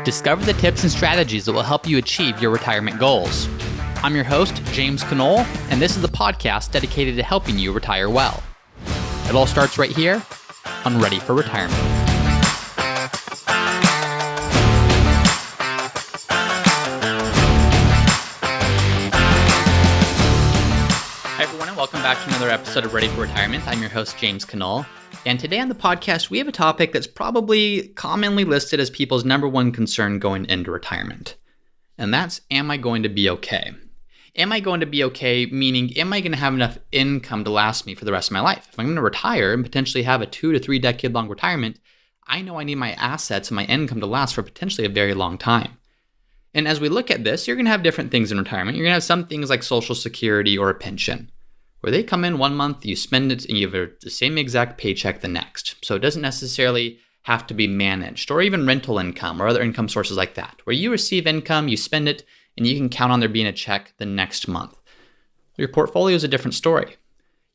Discover the tips and strategies that will help you achieve your retirement goals. I'm your host, James Knoll, and this is the podcast dedicated to helping you retire well. It all starts right here on Ready for Retirement. Hi everyone, and welcome back to another episode of Ready for Retirement. I'm your host, James Knoll. And today on the podcast, we have a topic that's probably commonly listed as people's number one concern going into retirement. And that's, am I going to be okay? Am I going to be okay, meaning, am I going to have enough income to last me for the rest of my life? If I'm going to retire and potentially have a 2 to 3 decade long retirement, I know I need my assets and my income to last for potentially a very long time. And as we look at this, you're going to have different things in retirement. You're going to have some things like Social Security or a pension, where they come in 1 month, you spend it, and you have the same exact paycheck the next. So it doesn't necessarily have to be managed, or even rental income or other income sources like that, where you receive income, you spend it, and you can count on there being a check the next month. Your portfolio is a different story.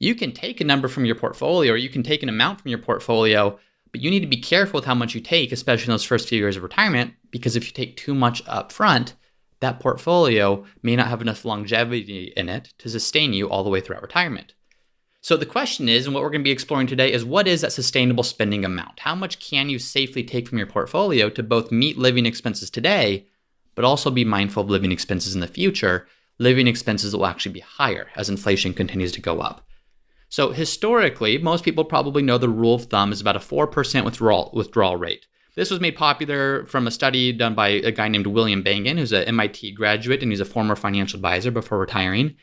You can take a number from your portfolio, or you can take an amount from your portfolio, but you need to be careful with how much you take, especially in those first few years of retirement, because if you take too much up front, that portfolio may not have enough longevity in it to sustain you all the way throughout retirement. So the question is, and what we're going to be exploring today, is what is that sustainable spending amount? How much can you safely take from your portfolio to both meet living expenses today, but also be mindful of living expenses in the future, living expenses that will actually be higher as inflation continues to go up? So historically, most people probably know the rule of thumb is about a 4% withdrawal rate. This was made popular from a study done by a guy named William Bengen, who's an MIT graduate, and he's a former financial advisor before retiring.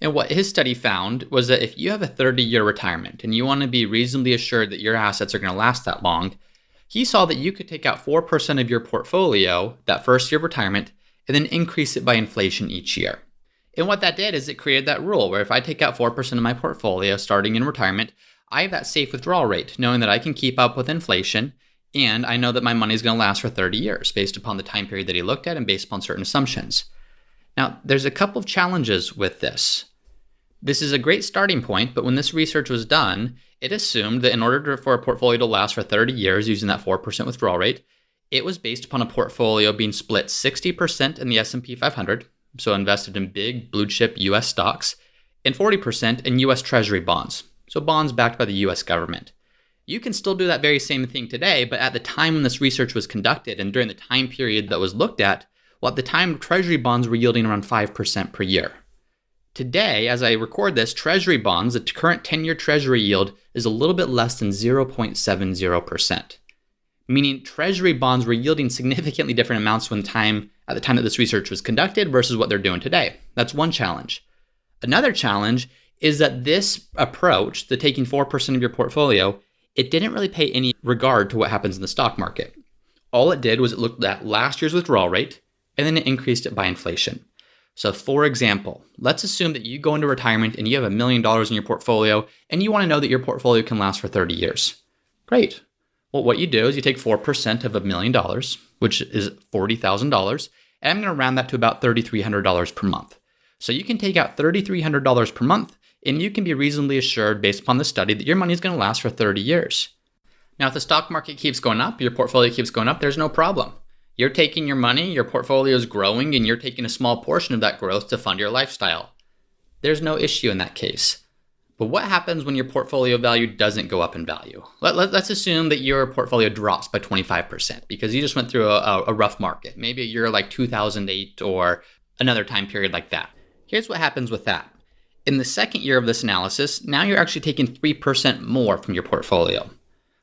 And what his study found was that if you have a 30-year retirement and you want to be reasonably assured that your assets are going to last that long, he saw that you could take out 4% of your portfolio that first year of retirement and then increase it by inflation each year. And what that did is it created that rule where if I take out 4% of my portfolio starting in retirement, I have that safe withdrawal rate, knowing that I can keep up with inflation. And I know that my money is going to last for 30 years based upon the time period that he looked at and based upon certain assumptions. Now, there's a couple of challenges with this. This is a great starting point, but when this research was done, it assumed that in order for a portfolio to last for 30 years using that 4% withdrawal rate, it was based upon a portfolio being split 60% in the S&P 500, so invested in big blue chip US stocks, and 40% in US Treasury bonds, so bonds backed by the US government. You can still do that very same thing today, but at the time when this research was conducted and during the time period that was looked at, well, at the time, Treasury bonds were yielding around 5% per year. Today, as I record this, Treasury bonds, the current 10-year Treasury yield is a little bit less than 0.70%, meaning Treasury bonds were yielding significantly different amounts at the time that this research was conducted versus what they're doing today. That's one challenge. Another challenge is that this approach, the taking 4% of your portfolio, it didn't really pay any regard to what happens in the stock market. All it did was it looked at last year's withdrawal rate, and then it increased it by inflation. So for example, let's assume that you go into retirement and you have $1 million in your portfolio, and you want to know that your portfolio can last for 30 years. Great. Well, what you do is you take 4% of $1 million, which is $40,000, and I'm going to round that to about $3,300 per month. So you can take out $3,300 per month, and you can be reasonably assured based upon the study that your money is going to last for 30 years. Now, if the stock market keeps going up, your portfolio keeps going up, there's no problem. You're taking your money, your portfolio is growing, and you're taking a small portion of that growth to fund your lifestyle. There's no issue in that case. But what happens when your portfolio value doesn't go up in value? Let's assume that your portfolio drops by 25% because you just went through a rough market, maybe a year like 2008 or another time period like that. Here's what happens with that. In the second year of this analysis, now you're actually taking 3% more from your portfolio.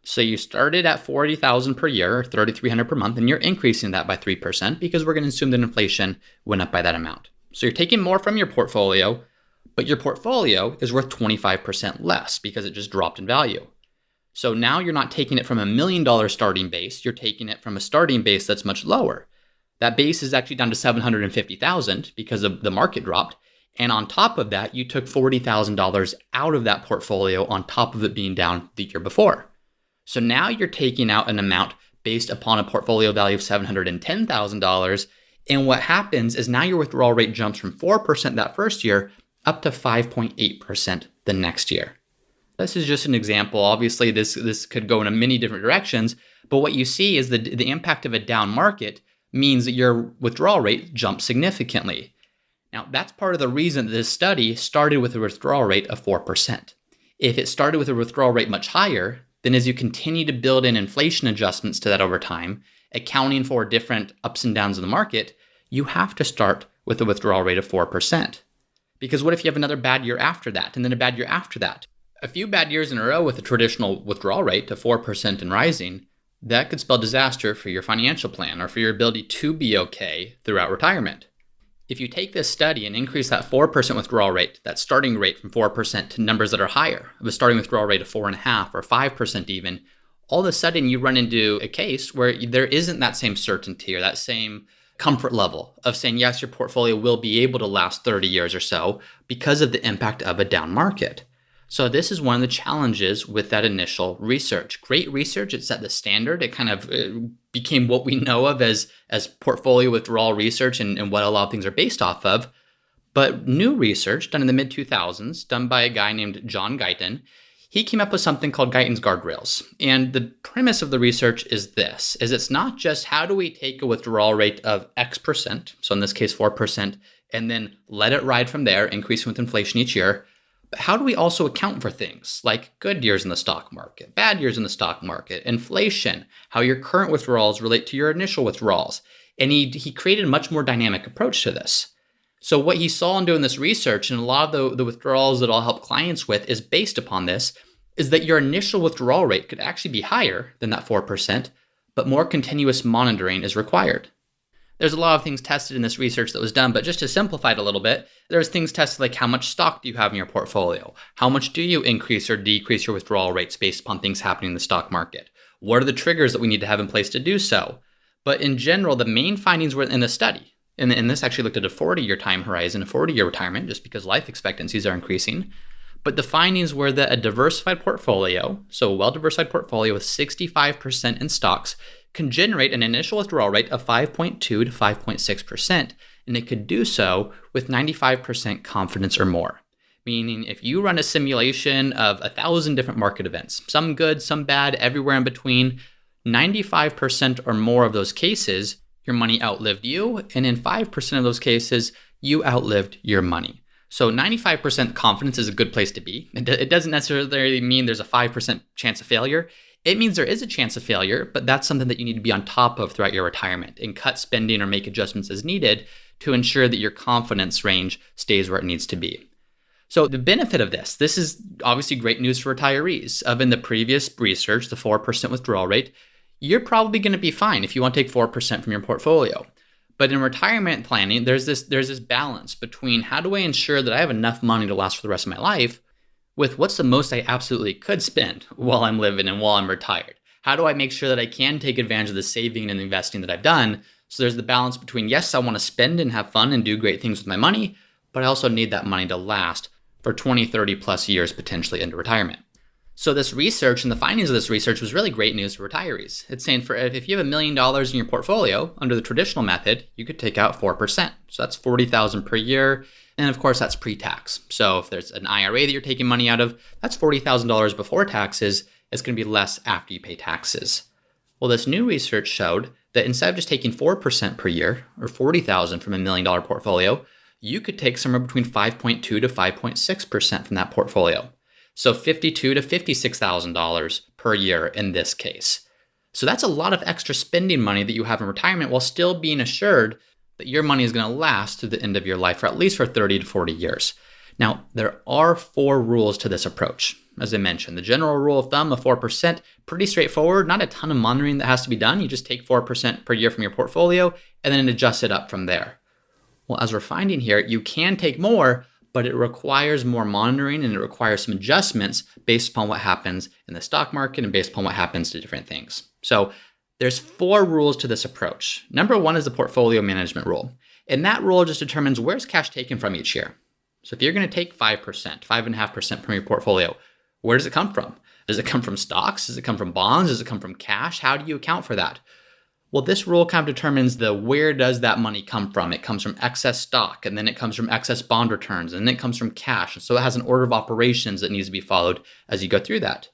So you started at $40,000 per year, or $3,300 per month, and you're increasing that by 3% because we're going to assume that inflation went up by that amount. So you're taking more from your portfolio, but your portfolio is worth 25% less because it just dropped in value. So now you're not taking it from $1 million starting base, you're taking it from a starting base that's much lower. That base is actually down to $750,000 because of the market dropped. And on top of that, you took $40,000 out of that portfolio on top of it being down the year before. So now you're taking out an amount based upon a portfolio value of $710,000. And what happens is now your withdrawal rate jumps from 4% that first year up to 5.8% the next year. This is just an example. Obviously, this could go in many different directions, but what you see is the impact of a down market means that your withdrawal rate jumps significantly. Now, that's part of the reason that this study started with a withdrawal rate of 4%. If it started with a withdrawal rate much higher, then as you continue to build in inflation adjustments to that over time, accounting for different ups and downs in the market, you have to start with a withdrawal rate of 4%. Because what if you have another bad year after that, and then a bad year after that? A few bad years in a row with a traditional withdrawal rate of 4% and rising, that could spell disaster for your financial plan or for your ability to be okay throughout retirement. If you take this study and increase that 4% withdrawal rate, that starting rate from 4% to numbers that are higher, of a starting withdrawal rate of 4.5% or 5% even, all of a sudden you run into a case where there isn't that same certainty or that same comfort level of saying, yes, your portfolio will be able to last 30 years or so because of the impact of a down market. So this is one of the challenges with that initial research. Great research, it set the standard. It kind of became what we know of as portfolio withdrawal research and what a lot of things are based off of. But new research done in the mid-2000s, done by a guy named John Guyton, he came up with something called Guyton's guardrails. And the premise of the research is this, is it's not just how do we take a withdrawal rate of X%, so in this case 4%, and then let it ride from there, increasing with inflation each year. But how do we also account for things like good years in the stock market, bad years in the stock market, inflation, how your current withdrawals relate to your initial withdrawals? And he created a much more dynamic approach to this. So what he saw in doing this research, and a lot of the withdrawals that I'll help clients with is based upon this, is that your initial withdrawal rate could actually be higher than that 4%, but more continuous monitoring is required. There's a lot of things tested in this research that was done, but just to simplify it a little bit, there's things tested like how much stock do you have in your portfolio? How much do you increase or decrease your withdrawal rates based upon things happening in the stock market? What are the triggers that we need to have in place to do so? But in general, the main findings were in the study. And this actually looked at a 40-year time horizon, a 40-year retirement, just because life expectancies are increasing. But the findings were that a diversified portfolio, so a well-diversified portfolio with 65% in stocks, can generate an initial withdrawal rate of 5.2 to 5.6%, and it could do so with 95% confidence or more. Meaning if you run a simulation of 1,000 different market events, some good, some bad, everywhere in between, 95% or more of those cases, your money outlived you, and in 5% of those cases, you outlived your money. So 95% confidence is a good place to be. It doesn't necessarily mean there's a 5% chance of failure. It means there is a chance of failure, but that's something that you need to be on top of throughout your retirement and cut spending or make adjustments as needed to ensure that your confidence range stays where it needs to be. So the benefit of this is obviously great news for retirees. Of in the previous research, the 4% withdrawal rate, you're probably going to be fine if you want to take 4% from your portfolio. But in retirement planning, there's this balance between how do I ensure that I have enough money to last for the rest of my life with what's the most I absolutely could spend while I'm living and while I'm retired. How do I make sure that I can take advantage of the saving and investing that I've done? So there's the balance between, yes, I want to spend and have fun and do great things with my money, but I also need that money to last for 20, 30 plus years potentially into retirement. So this research and the findings of this research was really great news for retirees. It's saying if you have $1 million in your portfolio under the traditional method, you could take out 4%. So that's $40,000 per year. And of course, that's pre-tax. So if there's an IRA that you're taking money out of, that's $40,000 before taxes. It's going to be less after you pay taxes. Well, this new research showed that instead of just taking 4% per year or $40,000 from $1 million portfolio, you could take somewhere between 5.2 to 5.6% from that portfolio. So $52,000 to $56,000 per year in this case. So that's a lot of extra spending money that you have in retirement while still being assured that your money is going to last to the end of your life, or at least for 30 to 40 years. Now, there are 4 rules to this approach. As I mentioned, the general rule of thumb of 4%, pretty straightforward, not a ton of monitoring that has to be done. You just take 4% per year from your portfolio and then adjust it up from there. Well, as we're finding here, you can take more, but it requires more monitoring and it requires some adjustments based upon what happens in the stock market and based upon what happens to different things. So there's 4 rules to this approach. Number 1 is the portfolio management rule. And that rule just determines where's cash taken from each year. So if you're going to take 5%, 5.5% from your portfolio, where does it come from? Does it come from stocks? Does it come from bonds? Does it come from cash? How do you account for that? Well, this rule kind of determines where does that money come from. It comes from excess stock, and then it comes from excess bond returns, and then it comes from cash. And so it has an order of operations that needs to be followed as you go through that.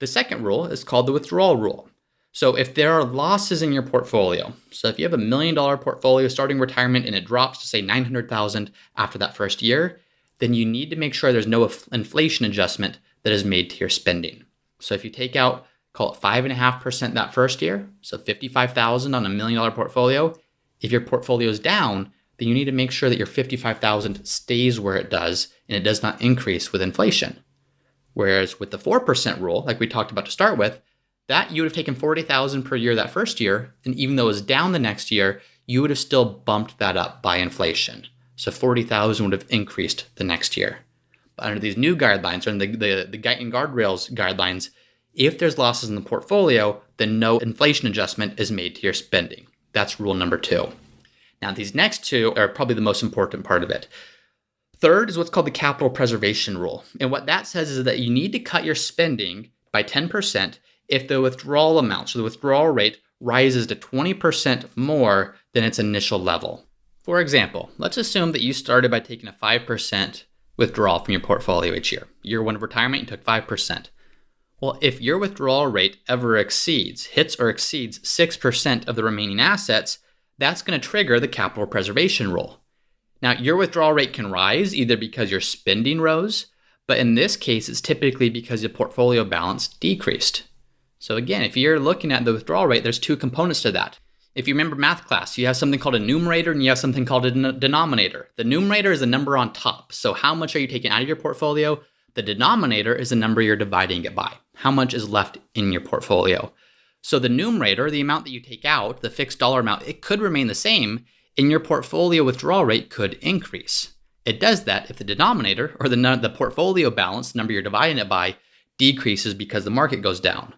The second rule is called the withdrawal rule. So if there are losses in your portfolio, so if you have $1 million portfolio starting retirement and it drops to say 900,000 after that first year, then you need to make sure there's no inflation adjustment that is made to your spending. So if you take out, call it 5.5% that first year, so 55,000 on $1 million portfolio, if your portfolio is down, then you need to make sure that your 55,000 stays where it does and it does not increase with inflation. Whereas with the 4% rule, like we talked about to start with, that you would have taken 40,000 per year that first year, and even though it was down the next year, you would have still bumped that up by inflation. So 40,000 would have increased the next year. But under these new guidelines, or in the Guyton guardrails guidelines, if there's losses in the portfolio, then no inflation adjustment is made to your spending. That's rule number 2. Now, these next two are probably the most important part of it. Third is what's called the capital preservation rule. And what that says is that you need to cut your spending by 10% if the withdrawal amount, so the withdrawal rate, rises to 20% more than its initial level. For example, let's assume that you started by taking a 5% withdrawal from your portfolio each year. Year 1 of retirement, you took 5%. Well, if your withdrawal rate ever hits or exceeds 6% of the remaining assets, that's going to trigger the capital preservation rule. Now, your withdrawal rate can rise either because your spending rose, but in this case, it's typically because your portfolio balance decreased. So again, if you're looking at the withdrawal rate, there's 2 components to that. If you remember math class, you have something called a numerator and you have something called a denominator. The numerator is the number on top. So how much are you taking out of your portfolio? The denominator is the number you're dividing it by. How much is left in your portfolio? So the numerator, the amount that you take out, the fixed dollar amount, it could remain the same, and your portfolio withdrawal rate could increase. It does that if the denominator, or the portfolio balance, the number you're dividing it by, decreases because the market goes down.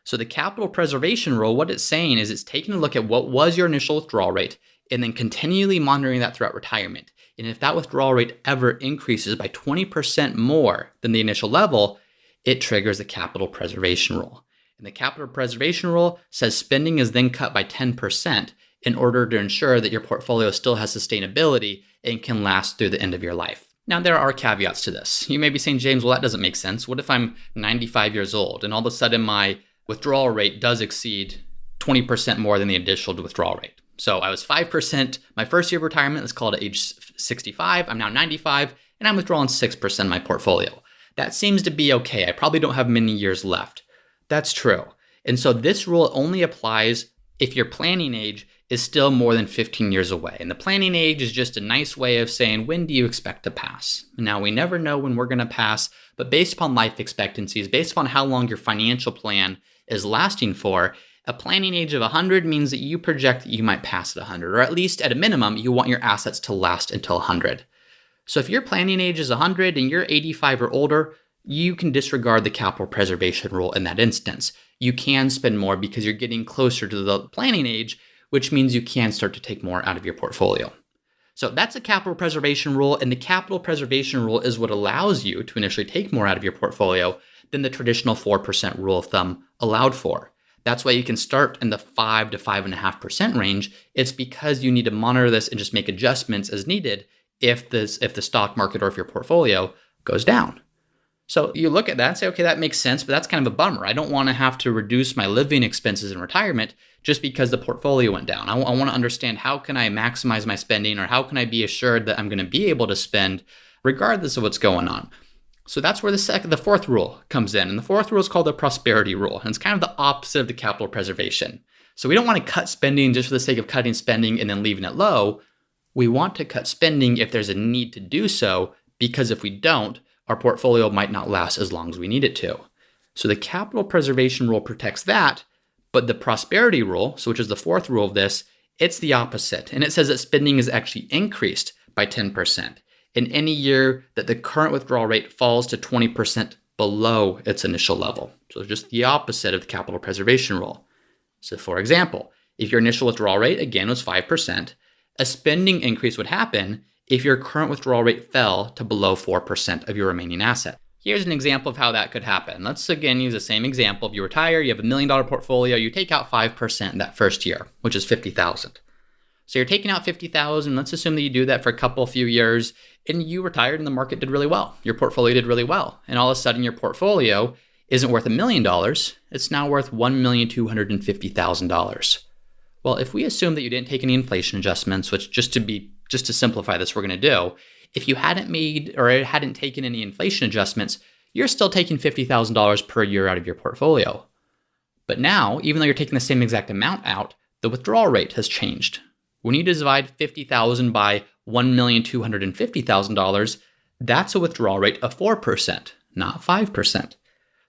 So the capital preservation rule, what it's saying is it's taking a look at what was your initial withdrawal rate and then continually monitoring that throughout retirement. And if that withdrawal rate ever increases by 20% more than the initial level, it triggers the capital preservation rule. And the capital preservation rule says spending is then cut by 10% in order to ensure that your portfolio still has sustainability and can last through the end of your life. Now, there are caveats to this. You may be saying, James, well, that doesn't make sense. What if I'm 95 years old and all of a sudden my withdrawal rate does exceed 20% more than the initial withdrawal rate? So I was 5% my first year of retirement, let's call it age 65. I'm now 95, and I'm withdrawing 6% of my portfolio. That seems to be okay. I probably don't have many years left. That's true. And so this rule only applies if your planning age is still more than 15 years away. And the planning age is just a nice way of saying, when do you expect to pass? Now, we never know when we're going to pass, but based upon life expectancies, based upon how long your financial plan is lasting for, a planning age of 100 means that you project that you might pass at 100, or at least at a minimum, you want your assets to last until 100. So if your planning age is 100 and you're 85 or older, you can disregard the capital preservation rule in that instance. You can spend more because you're getting closer to the planning age, which means you can start to take more out of your portfolio. So that's the capital preservation rule, and the capital preservation rule is what allows you to initially take more out of your portfolio than the traditional 4% rule of thumb allowed for. That's why you can start in the 5 to 5.5% range. It's because you need to monitor this and just make adjustments as needed if the stock market or if your portfolio goes down. So you look at that and say, okay, that makes sense, but that's kind of a bummer. I don't want to have to reduce my living expenses in retirement just because the portfolio went down. I want to understand, how can I maximize my spending, or how can I be assured that I'm going to be able to spend regardless of what's going on? So that's where the fourth rule comes in. And the fourth rule is called the prosperity rule. And it's kind of the opposite of the capital preservation. So we don't want to cut spending just for the sake of cutting spending and then leaving it low. We want to cut spending if there's a need to do so, because if we don't, our portfolio might not last as long as we need it to. So the capital preservation rule protects that, but the prosperity rule, which is the fourth rule of this, it's the opposite. And it says that spending is actually increased by 10% in any year that the current withdrawal rate falls to 20% below its initial level. So just the opposite of the capital preservation rule. So for example, if your initial withdrawal rate, again, was 5%, a spending increase would happen if your current withdrawal rate fell to below 4% of your remaining asset. Here's an example of how that could happen. Let's again use the same example. If you retire, you have $1 million portfolio, you take out 5% that first year, which is $50,000. So you're taking out $50,000. Let's assume that you do that for a few years, and you retired and the market did really well. Your portfolio did really well. And all of a sudden your portfolio isn't worth $1 million, it's now worth $1,250,000. Well, if we assume that you didn't take any inflation adjustments, which just to simplify this, we're going to do, if you hadn't taken any inflation adjustments, you're still taking $50,000 per year out of your portfolio. But now, even though you're taking the same exact amount out, the withdrawal rate has changed. When you divide $50,000 by $1,250,000, that's a withdrawal rate of 4%, not 5%.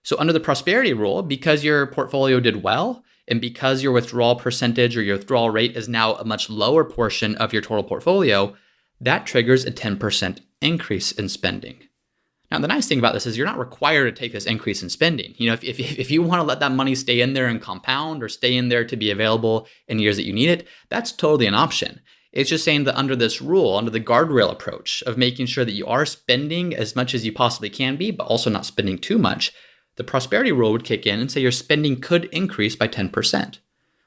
So under the prosperity rule, because your portfolio did well, and because your withdrawal percentage or your withdrawal rate is now a much lower portion of your total portfolio, that triggers a 10% increase in spending. Now, the nice thing about this is you're not required to take this increase in spending. If you want to let that money stay in there and compound or stay in there to be available in years that you need it, that's totally an option. It's just saying that under this rule, under the guardrail approach of making sure that you are spending as much as you possibly can be, but also not spending too much, the prosperity rule would kick in and say your spending could increase by 10%.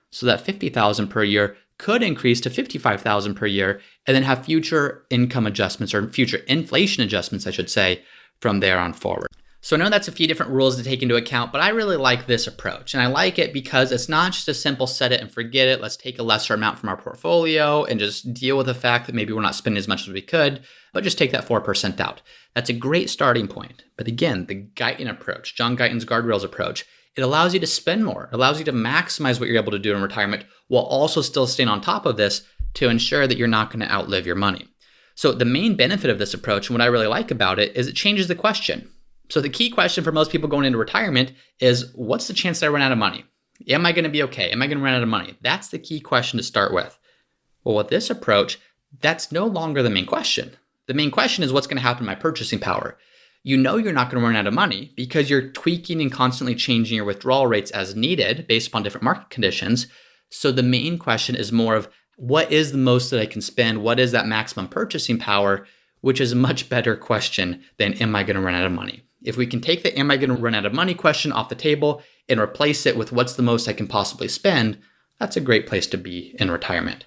So that $50,000 per year could increase to $55,000 per year and then have future income adjustments or future inflation adjustments, I should say, from there on forward. So I know that's a few different rules to take into account, but I really like this approach. And I like it because it's not just a simple set it and forget it. Let's take a lesser amount from our portfolio and just deal with the fact that maybe we're not spending as much as we could, but just take that 4% out. That's a great starting point. But again, the Guyton approach, John Guyton's guardrails approach, it allows you to spend more. It allows you to maximize what you're able to do in retirement while also still staying on top of this to ensure that you're not going to outlive your money. So the main benefit of this approach and what I really like about it is it changes the question. So the key question for most people going into retirement is, what's the chance that I run out of money? Am I going to be okay? Am I going to run out of money? That's the key question to start with. Well, with this approach, that's no longer the main question. The main question is what's going to happen to my purchasing power. You know you're not going to run out of money because you're tweaking and constantly changing your withdrawal rates as needed based upon different market conditions. So the main question is more of what is the most that I can spend? What is that maximum purchasing power? Which is a much better question than am I going to run out of money? If we can take the am I going to run out of money question off the table and replace it with what's the most I can possibly spend, that's a great place to be in retirement.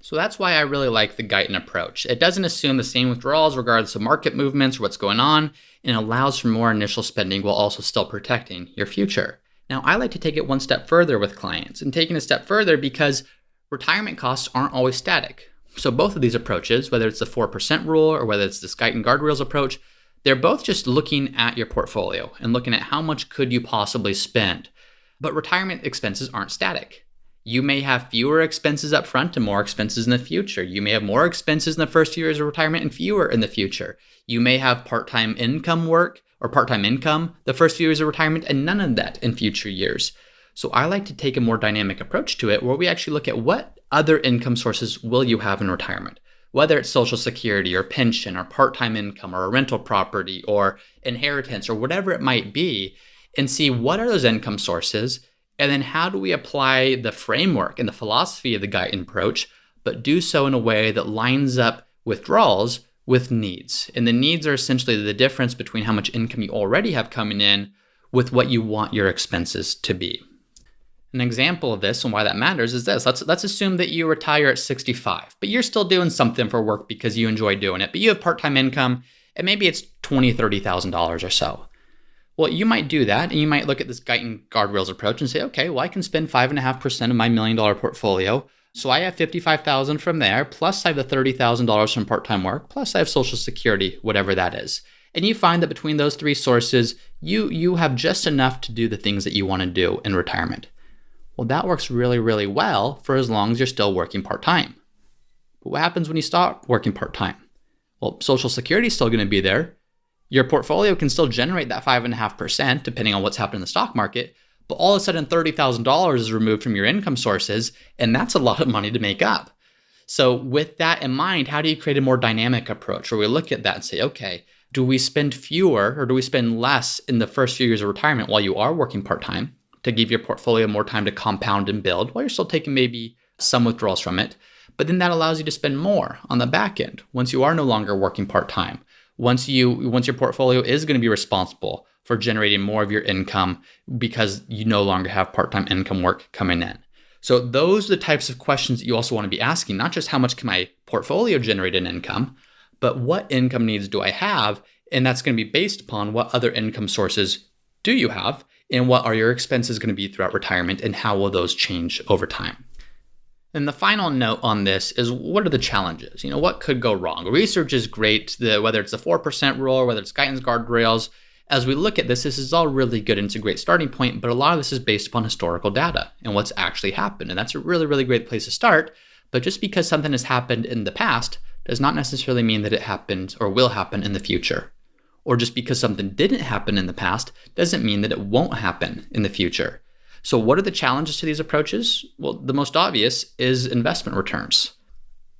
So that's why I really like the Guyton approach. It doesn't assume the same withdrawals regardless of market movements or what's going on, and allows for more initial spending while also still protecting your future. Now, I like to take it one step further with clients, and taking a step further because retirement costs aren't always static. So both of these approaches, whether it's the 4% rule or whether it's this Guyton guardrails approach, they're both just looking at your portfolio and looking at how much could you possibly spend. But retirement expenses aren't static. You may have fewer expenses up front and more expenses in the future. You may have more expenses in the first few years of retirement and fewer in the future. You may have part-time income work or part-time income the first few years of retirement and none of that in future years. So I like to take a more dynamic approach to it where we actually look at what other income sources will you have in retirement, whether it's Social Security or pension or part-time income or a rental property or inheritance or whatever it might be, and see what are those income sources, and then how do we apply the framework and the philosophy of the Guyton approach, but do so in a way that lines up withdrawals with needs. And the needs are essentially the difference between how much income you already have coming in with what you want your expenses to be. An example of this and why that matters is this. Let's assume that you retire at 65, but you're still doing something for work because you enjoy doing it, but you have part-time income and maybe it's $20,000, $30,000 or so. Well, you might do that and you might look at this Guyton guardrails approach and say, okay, well, I can spend 5.5% of my $1 million portfolio. So I have $55,000 from there, plus I have the $30,000 from part-time work, plus I have Social Security, whatever that is. And you find that between those three sources, you have just enough to do the things that you want to do in retirement. Well, that works really, really well for as long as you're still working part-time. But what happens when you stop working part-time? Well, Social Security is still going to be there. Your portfolio can still generate that 5.5% depending on what's happened in the stock market, but all of a sudden $30,000 is removed from your income sources, and that's a lot of money to make up. So with that in mind, how do you create a more dynamic approach where we look at that and say, okay, do we spend fewer or do we spend less in the first few years of retirement while you are working part-time to give your portfolio more time to compound and build while you're still taking maybe some withdrawals from it? But then that allows you to spend more on the back end once you are no longer working part-time. Once your portfolio is going to be responsible for generating more of your income because you no longer have part-time income work coming in. So those are the types of questions that you also want to be asking, not just how much can my portfolio generate in income, but what income needs do I have? And that's going to be based upon what other income sources do you have, and what are your expenses going to be throughout retirement, and how will those change over time? And the final note on this is, what are the challenges? What could go wrong? Research is great, whether it's the 4% rule or whether it's guidance guardrails. As we look at this is all really good and it's a great starting point, but a lot of this is based upon historical data and what's actually happened. And that's a really, really great place to start. But just because something has happened in the past does not necessarily mean that it happened or will happen in the future. Or just because something didn't happen in the past doesn't mean that it won't happen in the future. So what are the challenges to these approaches? Well, the most obvious is investment returns.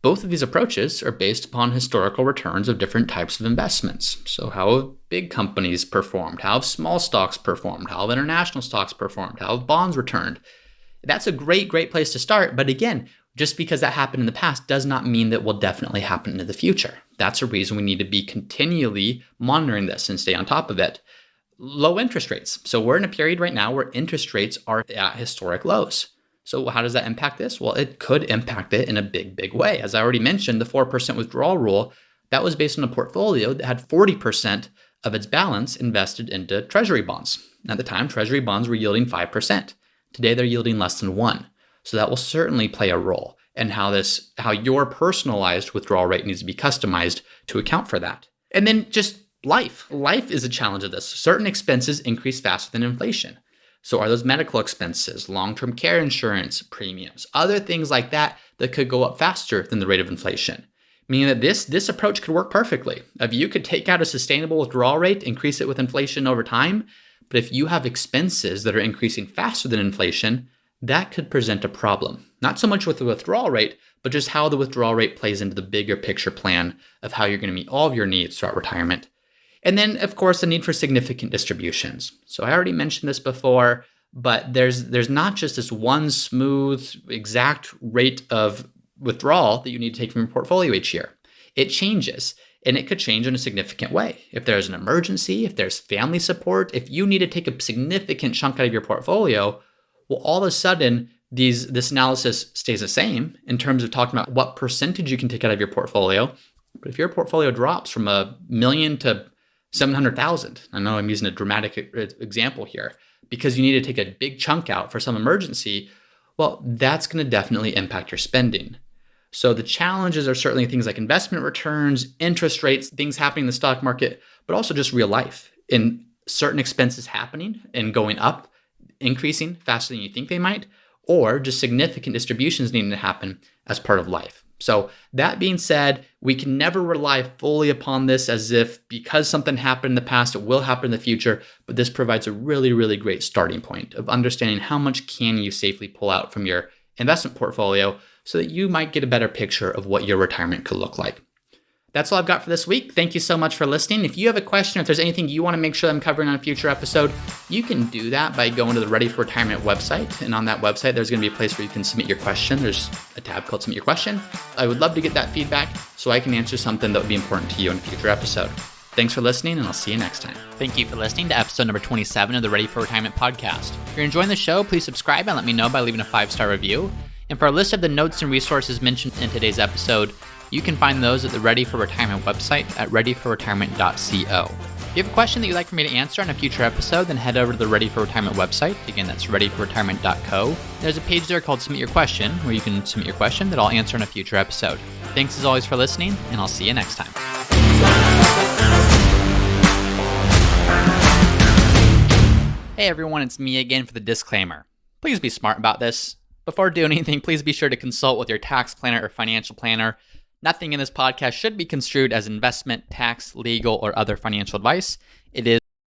Both of these approaches are based upon historical returns of different types of investments. So how have big companies performed? How have small stocks performed? How have international stocks performed? How have bonds returned? That's a great place to start. But again, just because that happened in the past does not mean that will definitely happen in the future. That's a reason we need to be continually monitoring this and stay on top of it. Low interest rates. So we're in a period right now where interest rates are at historic lows. So how does that impact this? Well, it could impact it in a big way. As I already mentioned, the 4% withdrawal rule, that was based on a portfolio that had 40% of its balance invested into treasury bonds. At the time, treasury bonds were yielding 5%. Today, they're yielding less than 1%. So that will certainly play a role in how your personalized withdrawal rate needs to be customized to account for that. And then just life. Life is a challenge of this. Certain expenses increase faster than inflation. So are those medical expenses, long-term care insurance premiums, other things like that could go up faster than the rate of inflation? Meaning that this approach could work perfectly. If you could take out a sustainable withdrawal rate, increase it with inflation over time, but if you have expenses that are increasing faster than inflation, that could present a problem. Not so much with the withdrawal rate, but just how the withdrawal rate plays into the bigger picture plan of how you're going to meet all of your needs throughout retirement. And then, of course, the need for significant distributions. So I already mentioned this before, but there's not just this one smooth, exact rate of withdrawal that you need to take from your portfolio each year. It changes, and it could change in a significant way. If there's an emergency, if there's family support, if you need to take a significant chunk out of your portfolio, well, all of a sudden, this analysis stays the same in terms of talking about what percentage you can take out of your portfolio. But if your portfolio drops from $1 million to 700,000. I know I'm using a dramatic example here because you need to take a big chunk out for some emergency. Well, that's going to definitely impact your spending. So the challenges are certainly things like investment returns, interest rates, things happening in the stock market, but also just real life and certain expenses happening and going up, increasing faster than you think they might, or just significant distributions needing to happen as part of life. So that being said, we can never rely fully upon this as if because something happened in the past, it will happen in the future, but this provides a really great starting point of understanding how much can you safely pull out from your investment portfolio so that you might get a better picture of what your retirement could look like. That's all I've got for this week. Thank you so much for listening. If you have a question, or if there's anything you want to make sure I'm covering on a future episode, you can do that by going to the Ready for Retirement website. And on that website, there's going to be a place where you can submit your question. There's a tab called Submit Your Question. I would love to get that feedback so I can answer something that would be important to you in a future episode. Thanks for listening, and I'll see you next time. Thank you for listening to episode number 27 of the Ready for Retirement podcast. If you're enjoying the show, please subscribe and let me know by leaving a 5-star review. And for a list of the notes and resources mentioned in today's episode, you can find those at the Ready for Retirement website at readyforretirement.co. If you have a question that you'd like for me to answer on a future episode, then head over to the Ready for Retirement website. Again, that's readyforretirement.co. There's a page there called Submit Your Question, where you can submit your question that I'll answer in a future episode. Thanks as always for listening, and I'll see you next time. Hey everyone, it's me again for the disclaimer. Please be smart about this. Before doing anything, please be sure to consult with your tax planner or financial planner. Nothing in this podcast should be construed as investment, tax, legal, or other financial advice. It is